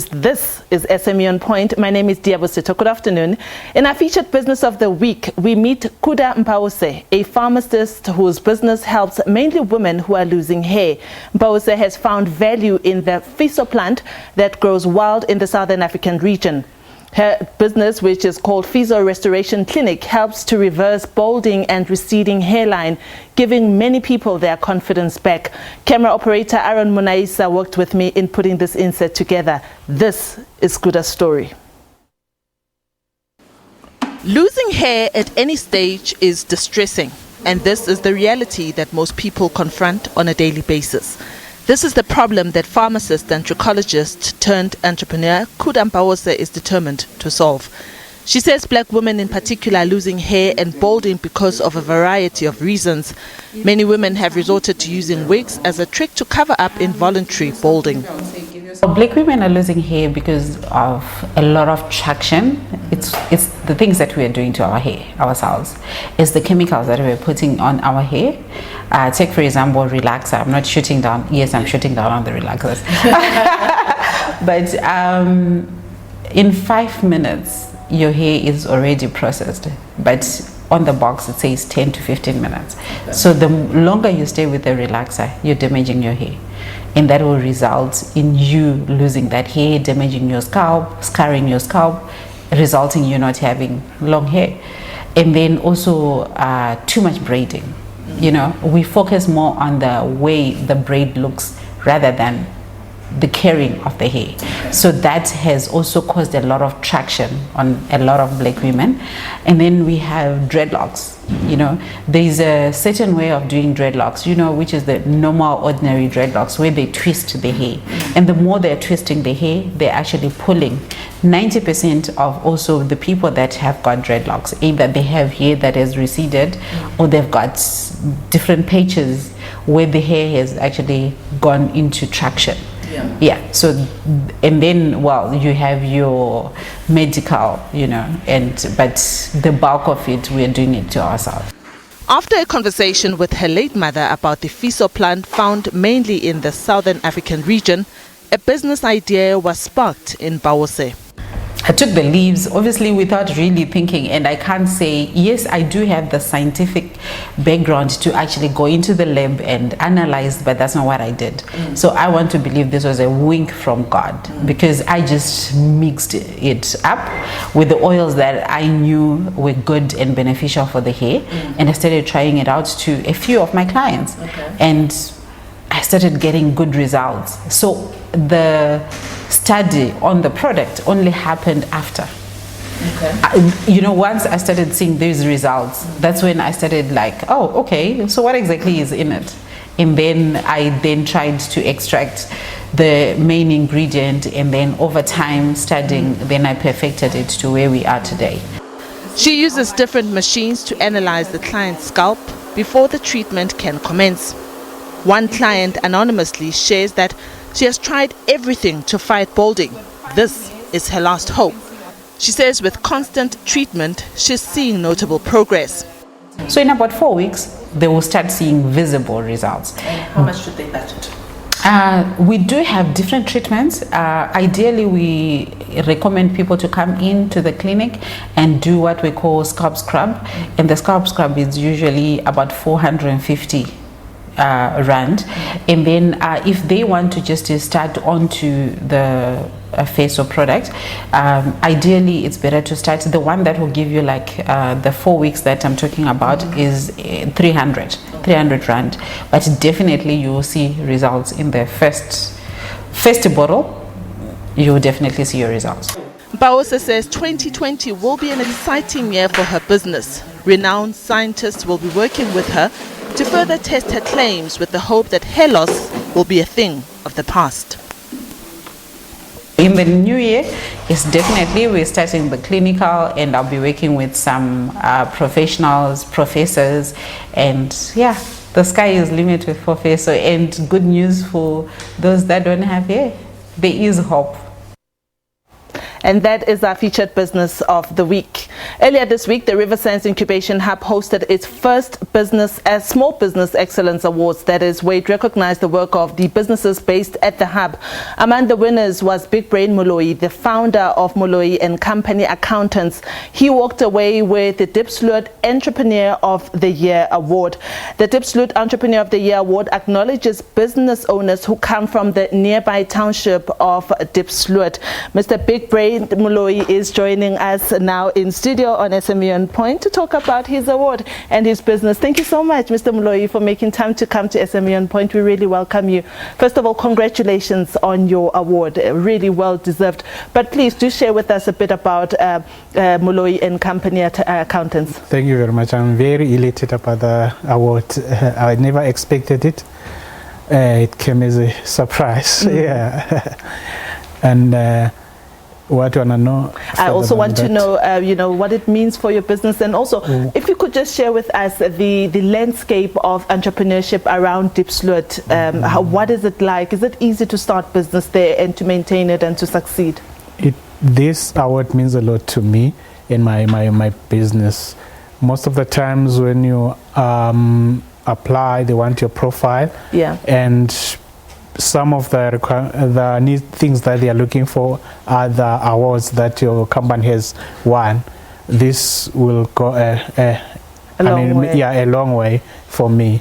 This is SME on Point. My name is Liabo Setho. Good afternoon. In our featured business of the week, we meet Kuda Mpawose, a pharmacist whose business helps mainly women who are losing hair. Mpawose has found value in the Feso plant that grows wild in the Southern African region. Her business, which is called Feso Restoration Clinic, helps to reverse balding and receding hairline, giving many people their confidence back. Camera operator Aaron Munaisa worked with me in putting this insert together. This is Kuda's story. Losing hair at any stage is distressing, and this is the reality that most people confront on a daily basis. This is the problem that pharmacist and trichologist turned entrepreneur Kuda Mpawose is determined to solve. She says black women in particular are losing hair and balding because of a variety of reasons. Many women have resorted to using wigs as a trick to cover up involuntary balding. Black women are losing hair because of a lot of traction. It's the things that we are doing to our hair ourselves. It's the chemicals that we're putting on our hair. Take for example relaxer. I'm not shooting down. Yes, I'm shooting down on the relaxers. But in 5 minutes your hair is already processed, but on the box it says 10 to 15 minutes. So the longer you stay with the relaxer, you're damaging your hair, and that will result in you losing that hair, damaging your scalp, scarring your scalp, resulting in you not having long hair. And then also too much braiding. You know, we focus more on the way the braid looks rather than the caring of the hair. So that has also caused a lot of traction on a lot of black women. And then we have dreadlocks. You know, there's a certain way of doing dreadlocks, you know, which is the normal ordinary dreadlocks, where they twist the hair, and the more they're twisting the hair, they're actually pulling. 90% of also the people that have got dreadlocks, either they have hair that has receded or they've got different patches where the hair has actually gone into traction. Yeah. So, and then, well, you have your medical, you know, but the bulk of it, we're doing it to ourselves. After a conversation with her late mother about the Feso plant found mainly in the Southern African region, a business idea was sparked in Mpawose. I took the leaves, obviously without really thinking, and I can't say, yes, I do have the scientific background to actually go into the lab and analyze, but that's not what I did. So I want to believe this was a wink from God, because I just mixed it up with the oils that I knew were good and beneficial for the hair, and I started trying it out to a few of my clients, and I started getting good results. So the study on the product only happened after. You know, once I started seeing these results, that's when I started like, oh, okay, so what exactly is in it? And then I tried to extract the main ingredient, and then over time studying, then I perfected it to where we are today. She uses different machines to analyze the client's scalp before the treatment can commence. One client anonymously shares that she has tried everything to fight balding. This is her last hope. She says with constant treatment, she's seeing notable progress. So in about 4 weeks, they will start seeing visible results. And how much should they budget? We do have different treatments. Ideally, we recommend people to come into the clinic and do what we call scalp scrub. And the scalp scrub is usually about 450 rand, and then if they want to just start onto the Feso product, ideally it's better to start. The one that will give you like the 4 weeks that I'm talking about is 300 rand, but definitely you will see results in the first bottle. You will definitely see your results. Mpawose says 2020 will be an exciting year for her business. Renowned scientists will be working with her to further test her claims, with the hope that hair loss will be a thing of the past. In the new year, we're starting the clinical, and I'll be working with some professionals, professors, and yeah, the sky is limited for Feso. And good news for those that don't have hair, there is hope. And that is our featured business of the week. Earlier this week, the River Science Incubation Hub hosted its first Small Business Excellence Awards. That is where it recognized the work of the businesses based at the hub. Among the winners was Big Brain Malawi, the founder of Malawi and Company Accountants. He walked away with the Diepsloot Entrepreneur of the Year Award. The Diepsloot Entrepreneur of the Year Award acknowledges business owners who come from the nearby township of Diepsloot. Mr. Big Brain Malawi is joining us now in studio on SME on Point to talk about his award and his business. Thank you so much, Mr. Malawi, for making time to come to SME on Point. We really welcome you. First of all, congratulations on your award. Really well deserved. But please do share with us a bit about Malawi and Company Accountants. Thank you very much. I'm very elated about the award. I never expected it. It came as a surprise. Yeah. And what do you want to know? I also want to know, you know, what it means for your business, and also if you could just share with us the landscape of entrepreneurship around Diepsloot. What is it like? Is it easy to start business there and to maintain it and to succeed? This award means a lot to me in my business. Most of the times when you apply, they want your profile. Yeah. And some of the things that they are looking for are the awards that your company has won. This will go a long way for me.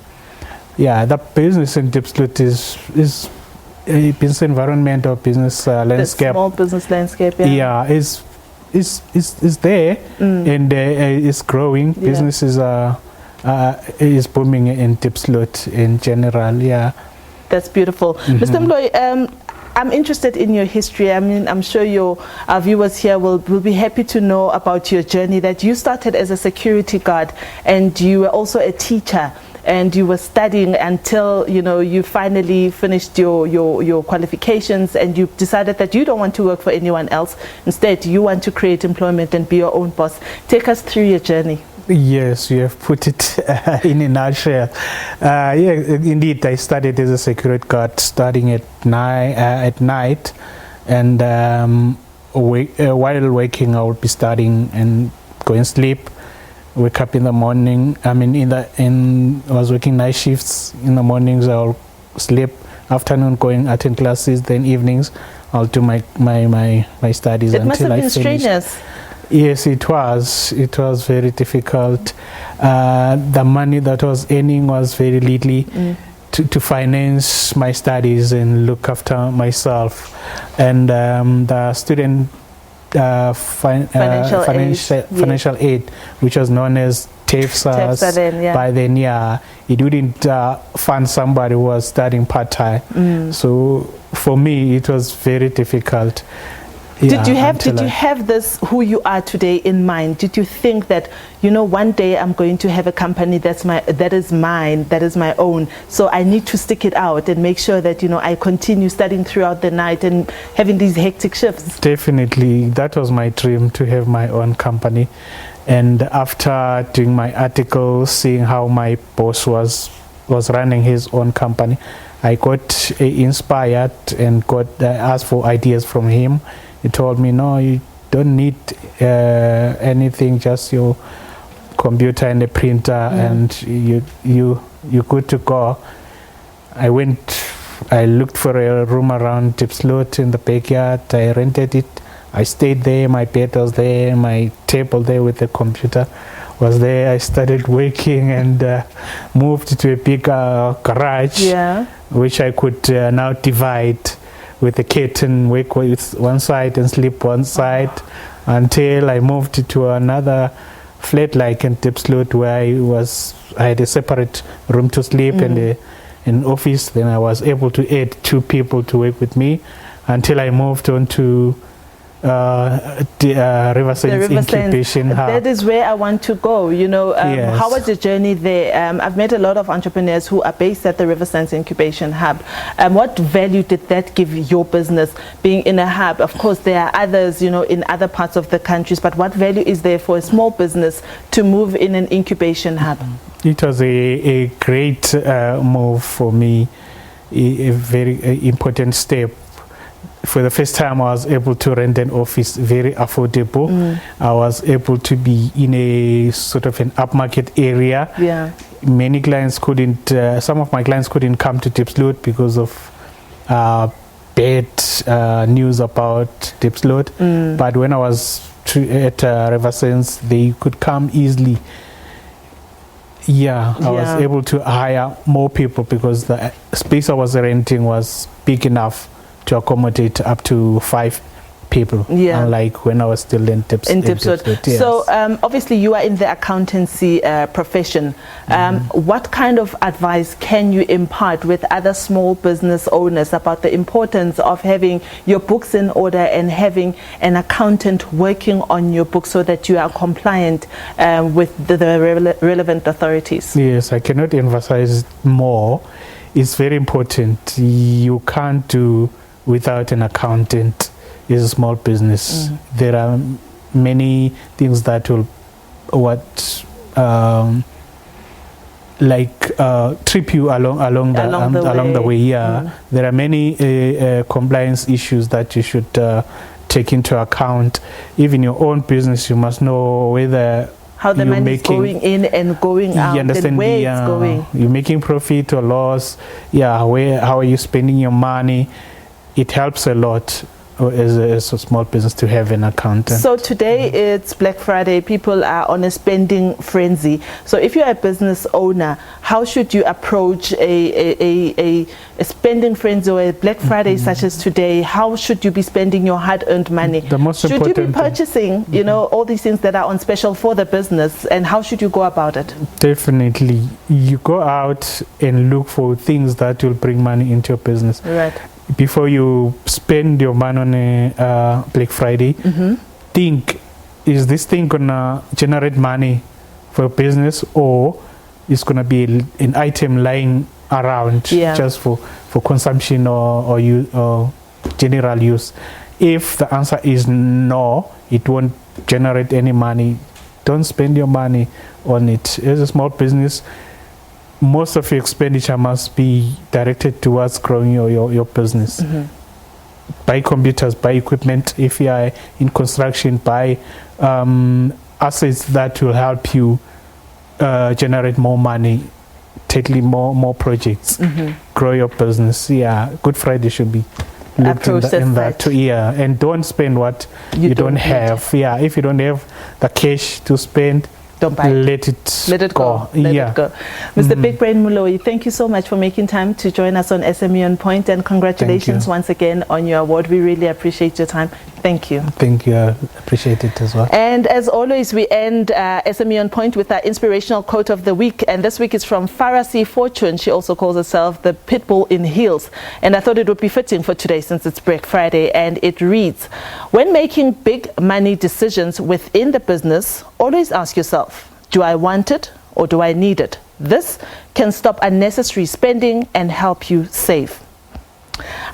Yeah, the business in Diepsloot is a business environment or business landscape. The small business landscape. Yeah, is there and is growing. Yeah. Business is booming in Diepsloot in general. Yeah. That's beautiful. Mr. Malawi, I'm interested in your history. I mean, I'm sure our viewers here will be happy to know about your journey, that you started as a security guard and you were also a teacher and you were studying until, you know, you finally finished your qualifications and you decided that you don't want to work for anyone else. Instead, you want to create employment and be your own boss. Take us through your journey. Yes, you have put it in a nutshell. Yeah, indeed, I studied as a security guard, studying at night, and while waking, I would be studying and going to sleep. Wake up in the morning. I mean, I was working night shifts. In the mornings, I'll sleep. Afternoon, going attend classes. Then evenings, I'll do my studies until I finish. It must have been strenuous. Yes, it was. It was very difficult. The money that I was earning was very little to finance my studies and look after myself. And the student financial aid, which was known as TEFSA by then, yeah, it wouldn't fund somebody who was studying part-time. So for me, it was very difficult. Yeah, did you have this who you are today in mind? Did you think that, you know, one day I'm going to have a company that is mine, that is my own, so I need to stick it out and make sure that, you know, I continue studying throughout the night and having these hectic shifts? Definitely, that was my dream, to have my own company. And after doing my article, seeing how my boss was running his own company, I got inspired and asked for ideas from him. He told me, no, you don't need anything, just your computer and a printer, and you're good to go. I looked for a room around Diepsloot in the backyard. I rented it. I stayed there. My bed was there. My table there with the computer was there. I started working and moved to a bigger garage, which I could now divide with the curtain, wake with one side and sleep one side, until I moved to another flat like in Diepsloot, where I had a separate room to sleep and an office. Then I was able to add 2 people to work with me until I moved on to River Science Incubation Hub. That is where I want to go. You know, yes. How was your journey there? I've met a lot of entrepreneurs who are based at the River Science Incubation Hub. What value did that give your business, being in a hub? Of course, there are others, you know, in other parts of the countries, but what value is there for a small business to move in an incubation hub? It was a great move for me, a very important step. for the first time, I was able to rent an office very affordable. I was able to be in a sort of an upmarket area. Yeah. Many clients couldn't, some of my clients couldn't come to Diepsloot because of bad news about Diepsloot. But when I was at Riversense, they could come easily. Yeah, I was able to hire more people because the space I was renting was big enough to accommodate up to 5 people. Yeah. Unlike when I was still in Diepsloot. Yes. So obviously you are in the accountancy profession. What kind of advice can you impart with other small business owners about the importance of having your books in order and having an accountant working on your books so that you are compliant with the relevant authorities? Yes, I cannot emphasize more. It's very important. You can't do without an accountant. Is a small business. There are many things that will trip you along the way. Yeah, there are many compliance issues that you should take into account. Even your own business, you must know whether how the money is going in and going out, and where it's going. You're making profit or loss. Yeah, how are you spending your money? It helps a lot. As a small business to have an accountant. So today it's Black Friday. People are on a spending frenzy. So if you're a business owner, how should you approach a spending frenzy or a Black Friday such as today? How should you be spending your hard-earned money? The most should you be purchasing, you know, all these things that are on special for the business, and how should you go about it? Definitely, you go out and look for things that will bring money into your business. Right. Before you spend your money on a Black Friday, think, is this thing gonna generate money for a business, or is gonna be an item lying around just for consumption or general use? If the answer is no, it won't generate any money, don't spend your money on it. As a small business, most of your expenditure must be directed towards growing your business. Buy computers, buy equipment. If you are in construction, buy assets that will help you generate more money, tackling more projects, grow your business. Yeah, Good Friday should be looked in that too. Yeah, and don't spend what you don't have. Yeah, if you don't have the cash to spend, don't buy it. Let it go. Mr. Big Brain Malawi, thank you so much for making time to join us on SME on Point, and congratulations once again on your award. We really appreciate your time. Thank you. Thank you. I appreciate it as well. And as always, we end SME on Point with our inspirational quote of the week. And this week is from Pharmacist Fortune. She also calls herself the Pitbull in Heels. And I thought it would be fitting for today since it's Black Friday. And it reads, when making big money decisions within the business, always ask yourself, do I want it or do I need it? This can stop unnecessary spending and help you save.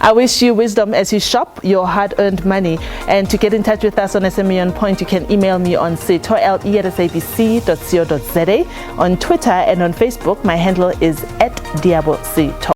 I wish you wisdom as you shop your hard-earned money. And to get in touch with us on SME on Point, you can email me on setho@sabc.co.za. On Twitter and on Facebook, my handle is @Liabo Setho.